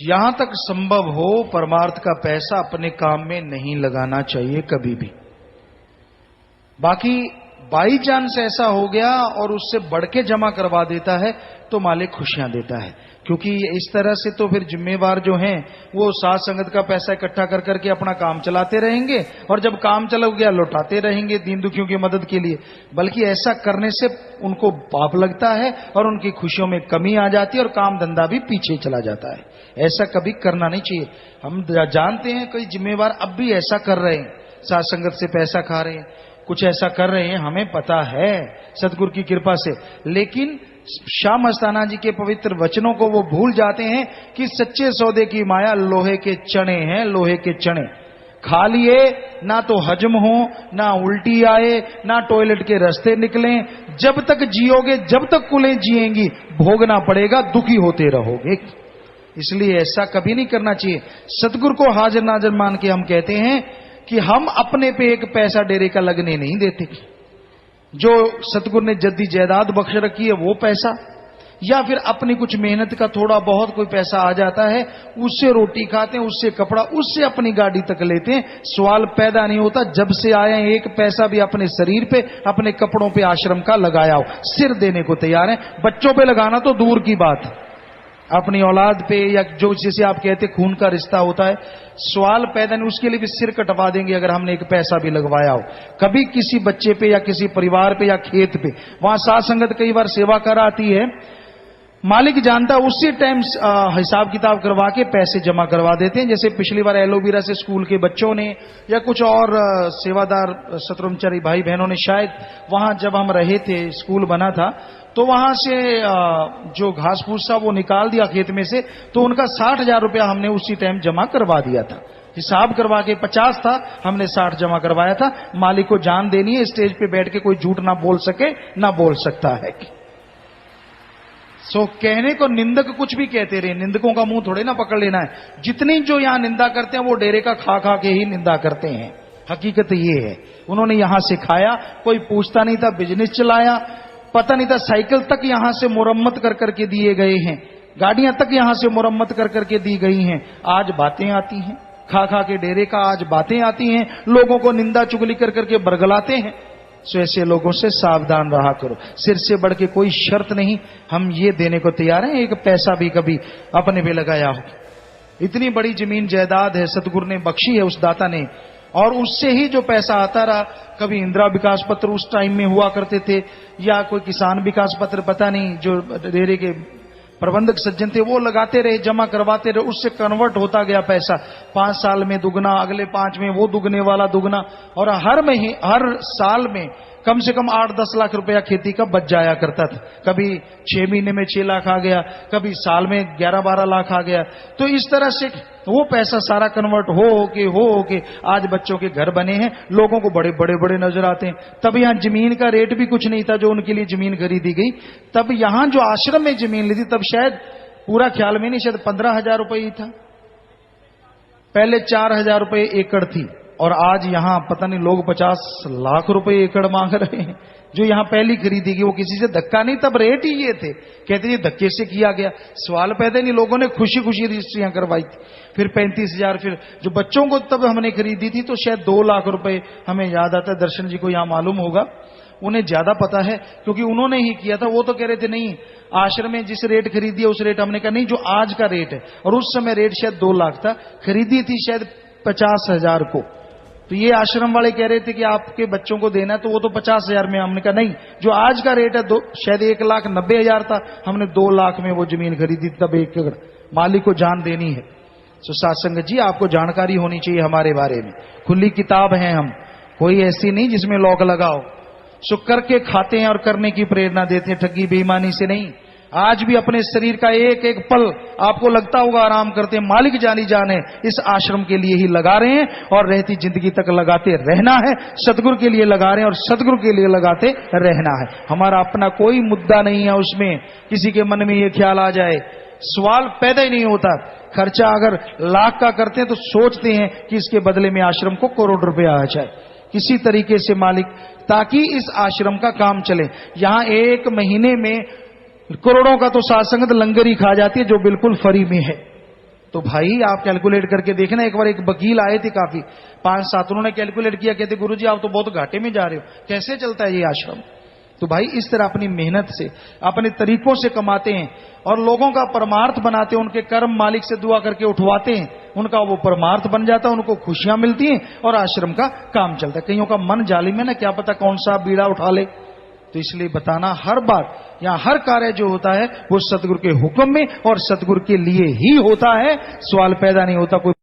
यहां तक संभव हो परमार्थ का पैसा अपने काम में नहीं लगाना चाहिए कभी भी। बाकी बाई चांस ऐसा हो गया और उससे बढ़ के जमा करवा देता है तो मालिक खुशियां देता है, क्योंकि इस तरह से तो फिर जिम्मेवार जो हैं वो साथ संगत का पैसा इकट्ठा कर करके अपना काम चलाते रहेंगे और जब काम चला गया लौटाते रहेंगे दीन दुखियों की मदद के लिए। बल्कि ऐसा करने से उनको पाप लगता है और उनकी खुशियों में कमी आ जाती है और काम धंधा भी पीछे चला जाता है। ऐसा कभी करना नहीं चाहिए। हम जानते हैं कई जिम्मेवार अब भी ऐसा कर रहे हैं, साथ संगत से पैसा खा रहे हैं, कुछ ऐसा कर रहे हैं, हमें पता है सतगुरु की कृपा से। लेकिन श्याम मस्ताना जी के पवित्र वचनों को वो भूल जाते हैं कि सच्चे सौदे की माया लोहे के चने हैं, लोहे के चने। खा लिए ना तो हजम हो, ना उल्टी आए, ना टॉयलेट के रास्ते निकलें। जब तक जियोगे, जब तक कुलें जिएंगी, भोगना पड़ेगा, दुखी होते रहोगे। इसलिए ऐसा कभी नहीं करना चाहिए। सतगुरु को हाजिर नाजिर मान के हम कहते हैं कि हम अपने पे एक पैसा डेरे का लगने नहीं देते। जो सतगुरु ने जद्दी जायदाद बख्श रखी है वो पैसा, या फिर अपनी कुछ मेहनत का थोड़ा बहुत कोई पैसा आ जाता है, उससे रोटी खाते हैं, उससे कपड़ा, उससे अपनी गाड़ी तक लेते हैं। सवाल पैदा नहीं होता जब से आए एक पैसा भी अपने शरीर पे, अपने कपड़ों पे आश्रम का लगाया हो। सिर देने को तैयार है, बच्चों पे लगाना तो दूर की बात है, अपनी औलाद पे या जो जिसे आप कहते खून का रिश्ता होता है, सवाल पैदा नहीं, उसके लिए भी सिर कटवा देंगे अगर हमने एक पैसा भी लगवाया हो। कभी किसी बच्चे पे या किसी परिवार पे या खेत पे, वहां साथ संगत कई बार सेवा कराती है, मालिक जानता है, उसी टाइम हिसाब किताब करवा के पैसे जमा करवा देते हैं। जैसे पिछली बार एलोवीरा से स्कूल के बच्चों ने या कुछ और सेवादार शत्रुंचरी भाई बहनों ने, शायद वहां जब हम रहे थे, स्कूल बना था, तो वहां से जो घास फूस था वो निकाल दिया खेत में से, तो उनका 60,000 रुपया हमने उसी टाइम जमा करवा दिया था। हिसाब करवा के 50 था, हमने 60 जमा करवाया था। मालिक को जान देनी है, स्टेज पे बैठ के कोई झूठ ना बोल सके, ना बोल सकता है। सो कहने को निंदक कुछ भी कहते रहे, निंदकों का मुंह थोड़े ना पकड़ लेना है। जितनी जो यहां निंदा करते हैं वो डेरे का खा खा के ही निंदा करते हैं। हकीकत ये है, उन्होंने यहां से खाया, कोई पूछता नहीं था, बिजनेस चलाया, पता नहीं था, साइकिल तक यहां से मुरम्मत कर करके दिए गए हैं, गाड़ियां तक यहां से मुरम्मत कर करके दी गई हैं। आज बातें आती हैं, खा खा के डेरे का आज बातें आती हैं, लोगों को निंदा चुगली कर करके बरगलाते हैं। सो ऐसे लोगों से सावधान रहा करो। सिर से बढ़ के कोई शर्त नहीं, हम ये देने को तैयार हैं एक पैसा भी कभी अपने पे लगाया हो। इतनी बड़ी जमीन जायदाद है, सतगुरु ने बख्शी है उस दाता ने, और उससे ही जो पैसा आता रहा। कभी इंदिरा विकास पत्र उस टाइम में हुआ करते थे, या कोई किसान विकास पत्र, पता नहीं, जो डेरे के प्रबंधक सज्जन थे वो लगाते रहे, जमा करवाते रहे, उससे कन्वर्ट होता गया पैसा। 5 साल में दुगना, अगले 5 में वो दुगने वाला दुगना, और हर साल में कम से कम 8-10 लाख रुपया खेती का बच जाया करता था। कभी 6 महीने में 6 लाख आ गया, कभी साल में 11-12 लाख आ गया। तो इस तरह से वो पैसा सारा कन्वर्ट हो के आज बच्चों के घर बने हैं, लोगों को बड़े बड़े बड़े नजर आते हैं। तब यहाँ जमीन का रेट भी कुछ नहीं था जो उनके लिए जमीन खरीदी गई। तब यहाँ जो आश्रम में जमीन ली थी, तब शायद पूरा ख्याल में नहीं, शायद 15,000 रुपये ही था, पहले 4,000 रुपये एकड़ थी, और आज यहां पता नहीं लोग 50 लाख रुपए एकड़ मांग रहे हैं। जो यहां पहली खरीदी गई वो किसी से धक्का नहीं, तब रेट ही ये थे, कहते ये धक्के से किया गया। सवाल पैदा नहीं, लोगों ने खुशी खुशी रजिस्ट्रियां करवाई थी। फिर 35,000, फिर जो बच्चों को तब हमने खरीदी थी तो शायद 2 लाख रुपए, हमें याद आता है, दर्शन जी को यहां मालूम होगा, उन्हें ज्यादा पता है क्योंकि उन्होंने ही किया था। वो तो कह रहे थे नहीं, आश्रम में जिस रेट खरीदी है उस रेट, हमने कहा नहीं, जो आज का रेट है, और उस समय रेट शायद 2 लाख था, खरीदी थी शायद 50,000 को। तो ये आश्रम वाले कह रहे थे कि आपके बच्चों को देना है तो वो तो 50,000 में, हमने कहा नहीं, जो आज का रेट है शायद 1,90,000 था, हमने 2 लाख में वो जमीन खरीदी तब एक एकड़। मालिक को जान देनी है। तो सत्संग जी, आपको जानकारी होनी चाहिए हमारे बारे में, खुली किताब है हम, कोई ऐसी नहीं जिसमें लॉक लगाओ। सो करके खाते हैं और करने की प्रेरणा देते हैं, ठगी बेईमानी से नहीं। आज भी अपने शरीर का एक एक पल आपको लगता होगा आराम करते हैं, मालिक जानी जाने इस आश्रम के लिए ही लगा रहे हैं, और रहती जिंदगी तक लगाते रहना है। सतगुरु के लिए लगा रहे हैं और सतगुरु के लिए लगाते रहना है। हमारा अपना कोई मुद्दा नहीं है उसमें, किसी के मन में ये ख्याल आ जाए, सवाल पैदा ही नहीं होता। खर्चा अगर लाख का करते हैं तो सोचते हैं कि इसके बदले में आश्रम को करोड़ रुपया आ जाए, किसी तरीके से मालिक, ताकि इस आश्रम का काम चले। यहां 1 महीने में करोड़ों का तो साथ संगत लंगर ही खा जाती है, जो बिल्कुल फ्री में है। तो भाई आप कैलकुलेट करके देखना। एक बार एक वकील आए थे, काफी 5-7, उन्होंने कैलकुलेट किया, कहते गुरुजी आप तो बहुत घाटे में जा रहे हो, कैसे चलता है ये आश्रम। तो भाई इस तरह अपनी मेहनत से, अपने तरीकों से कमाते हैं और लोगों का परमार्थ बनाते हैं, उनके कर्म मालिक से दुआ करके उठवाते हैं, उनका वो परमार्थ बन जाता है, उनको खुशियां मिलती हैं और आश्रम का काम चलता है। कईयों का मन जालिम है ना, क्या पता कौन सा बीड़ा उठा ले। तो इसलिए बताना, हर बात या हर कार्य जो होता है वो सतगुरु के हुक्म में और सतगुरु के लिए ही होता है, सवाल पैदा नहीं होता कोई